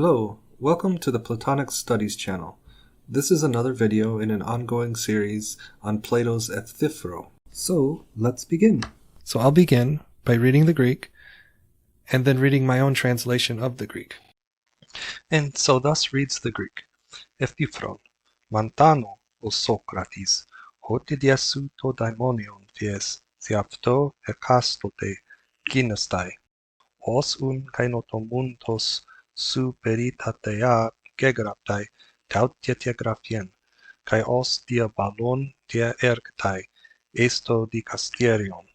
Hello, welcome to the Platonic Studies channel. This is another video in an ongoing series on Plato's Euthyphro. So, let's begin. So I'll begin by reading the Greek and then reading my own translation of the Greek. And so thus reads the Greek. Euthyphron, mantano o Socrates, hoti diasu to daimonion thies, theapto ekastote gynastai, os un kainotomuntos su peritatea gegraptai tautiatia graphien, kai os diabalon dia ergtai, esto dicasterion,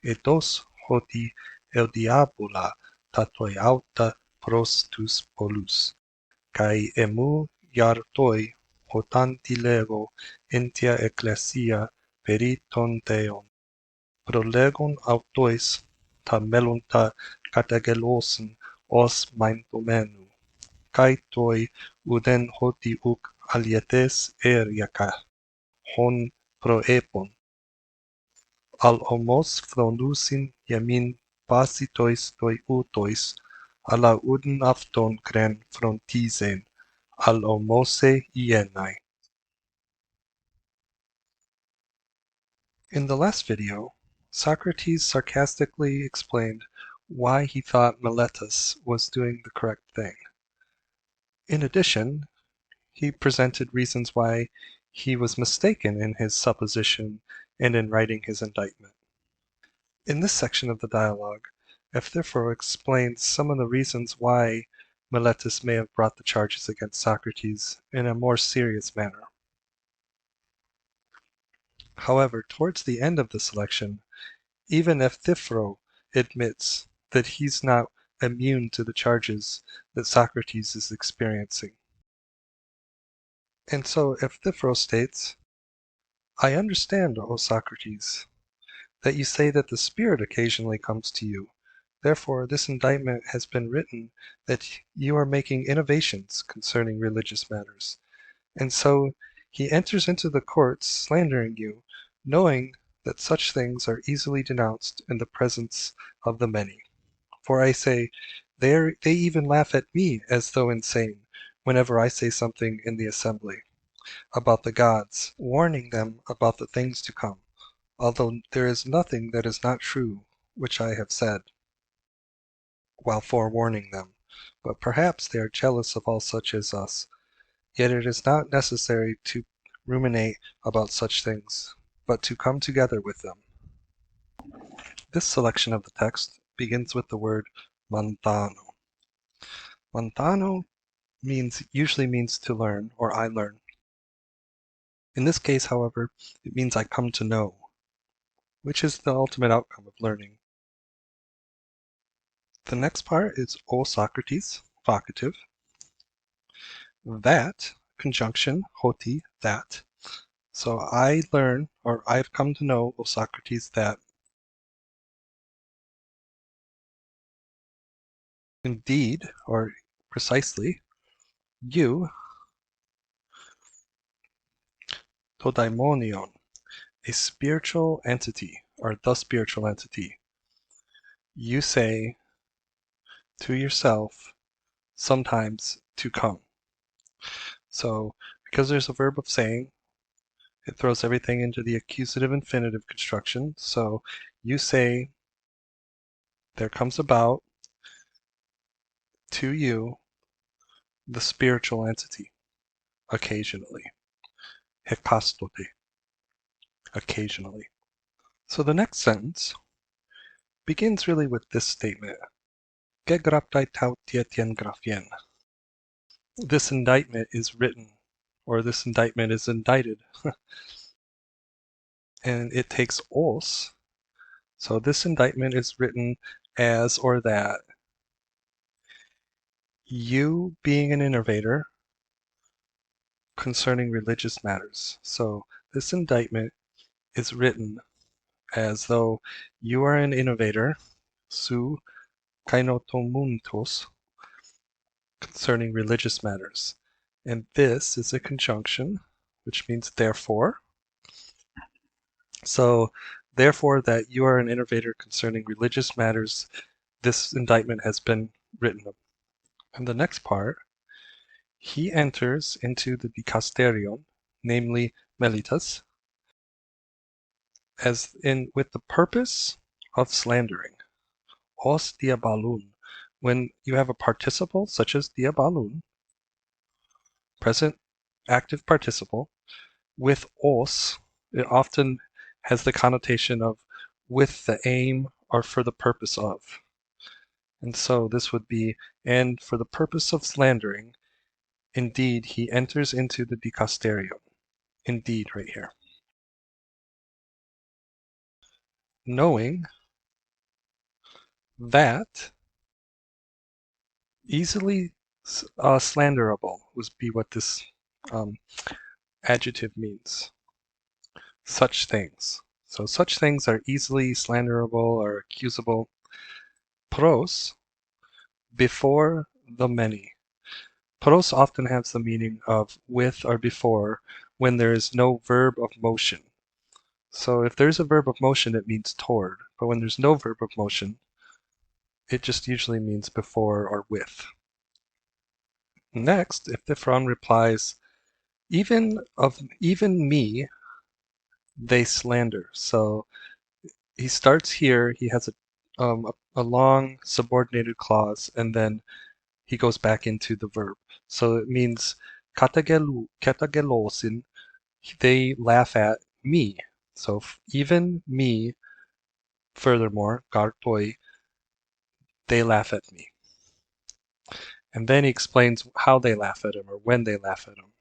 etos hoti el diabula tatoi auta prostus polus, kai emu iartoi hotanti lego entia ecclesia periton theon, prolegon autois ta melunta katagelosen os mein domenu, kai toi uden hoti uk alietes eriaca, hon proepon, al homos phronusin yamin basitois toi utois, ala uden afton cren frontisen, al homose ienai. In the last video, Socrates sarcastically explained why he thought Meletus was doing the correct thing. In addition, he presented reasons why he was mistaken in his supposition and in writing his indictment. In this section of the dialogue, Euthyphro explains some of the reasons why Meletus may have brought the charges against Socrates in a more serious manner. However, towards the end of the selection, even Euthyphro admits that he's not immune to the charges that Socrates is experiencing. And so Euthyphro states, I understand, O Socrates, that you say that the Spirit occasionally comes to you. Therefore, this indictment has been written that you are making innovations concerning religious matters. And so he enters into the courts slandering you, knowing that such things are easily denounced in the presence of the many. For I say, they even laugh at me as though insane, whenever I say something in the assembly about the gods, warning them about the things to come, although there is nothing that is not true which I have said, while forewarning them. But perhaps they are jealous of all such as us. Yet it is not necessary to ruminate about such things, but to come together with them. This selection of the text begins with the word mantano. Mantano usually means to learn, or I learn. In this case, however, it means I come to know, which is the ultimate outcome of learning. The next part is O Socrates, vocative. That, conjunction, hoti, that. So I learn, or I've come to know, O Socrates, that indeed, or precisely, you, to daimonion, a spiritual entity, or the spiritual entity, you say to yourself sometimes to come. So, because there's a verb of saying, it throws everything into the accusative infinitive construction. So, you say, there comes about to you the spiritual entity, occasionally. Hekastote, occasionally. So the next sentence begins really with this statement. Ge graptai tautietien graphien. This indictment is written, or this indictment is indicted. And it takes os. So this indictment is written as or that. You being an innovator concerning religious matters. So this indictment is written as though you are an innovator, su kainotomuntos, concerning religious matters. And this is a conjunction, which means therefore. So, therefore that you are an innovator concerning religious matters, this indictment has been written. And the next part, he enters into the dikasterion, namely Melitus, as in with the purpose of slandering. Os diabalun. When you have a participle such as diabalun, present active participle, with os, it often has the connotation of with the aim or for the purpose of. And so this would be, and for the purpose of slandering, indeed he enters into the dikasterion. Indeed, right here. Knowing that easily slanderable would be what this adjective means. Such things. So such things are easily slanderable or accusable. Pros, before the many. Pros often has the meaning of with or before when there is no verb of motion. So if there's a verb of motion, it means toward. But when there's no verb of motion, it just usually means before or with. Next, Euthyphro replies, even me, they slander. So he starts here, he has a long subordinated clause, and then he goes back into the verb. So it means katagelosin, they laugh at me. So even me, furthermore, gartoi, they laugh at me. And then he explains how they laugh at him or when they laugh at him.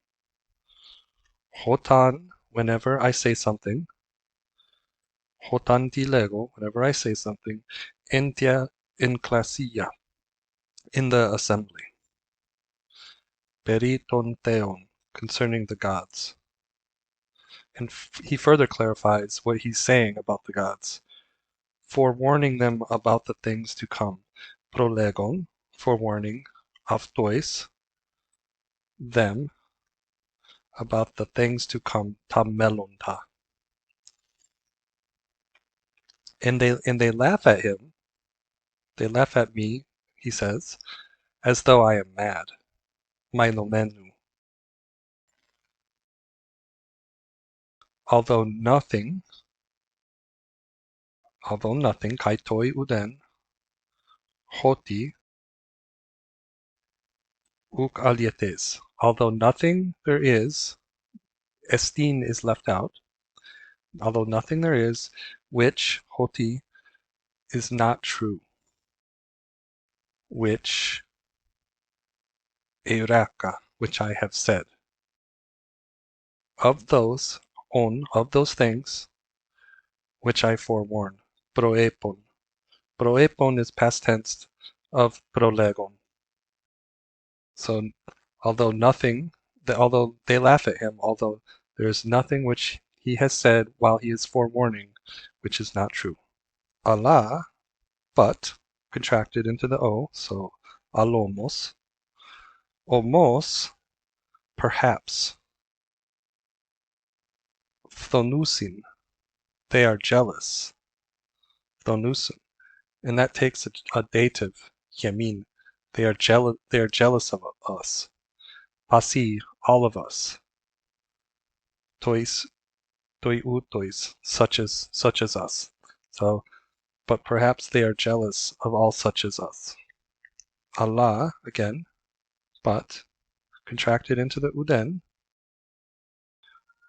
Hotan, whenever I say something. Hotan dilego, whenever I say something. Entia in clasia, in the assembly. Periton theon, concerning the gods. And he further clarifies what he's saying about the gods, forewarning them about the things to come. Prolegon, forewarning, aftois, them, about the things to come, ta melonta. And they laugh at him, they laugh at me, he says, as though I am mad. Mailomenu. Although nothing, kaitoi uden, hoti, uk alietes. Although nothing there is, estin is left out, although nothing there is, which, hoti, is not true, which, eureka, which I have said. Of those, of those things, which I forewarn. Proepon. Proepon is past tense of prolegon. So, although they laugh at him, although there is nothing which he has said while he is forewarning, which is not true. Allah, but, contracted into the O, so alomos. Omos, perhaps. Thonusin, they are jealous. Thonusin, and that takes a dative, yamin. They are jealous of us. Pasi, all of us. Tois, toi utois, such as us. So, but perhaps they are jealous of all such as us. Allah, again, but, contracted into the uden.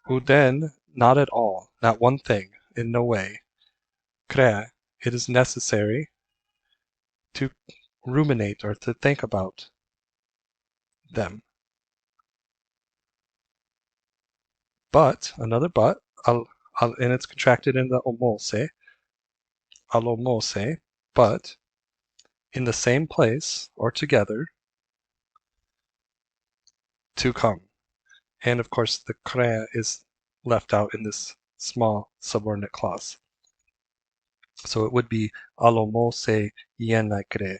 Uden, not at all, not one thing, in no way. Kre, it is necessary to ruminate or to think about them. But, another but, and it's contracted in the omose, alomose, but, in the same place, or together, to come. And of course the kre is left out in this small subordinate clause. So it would be alomose yenai kre,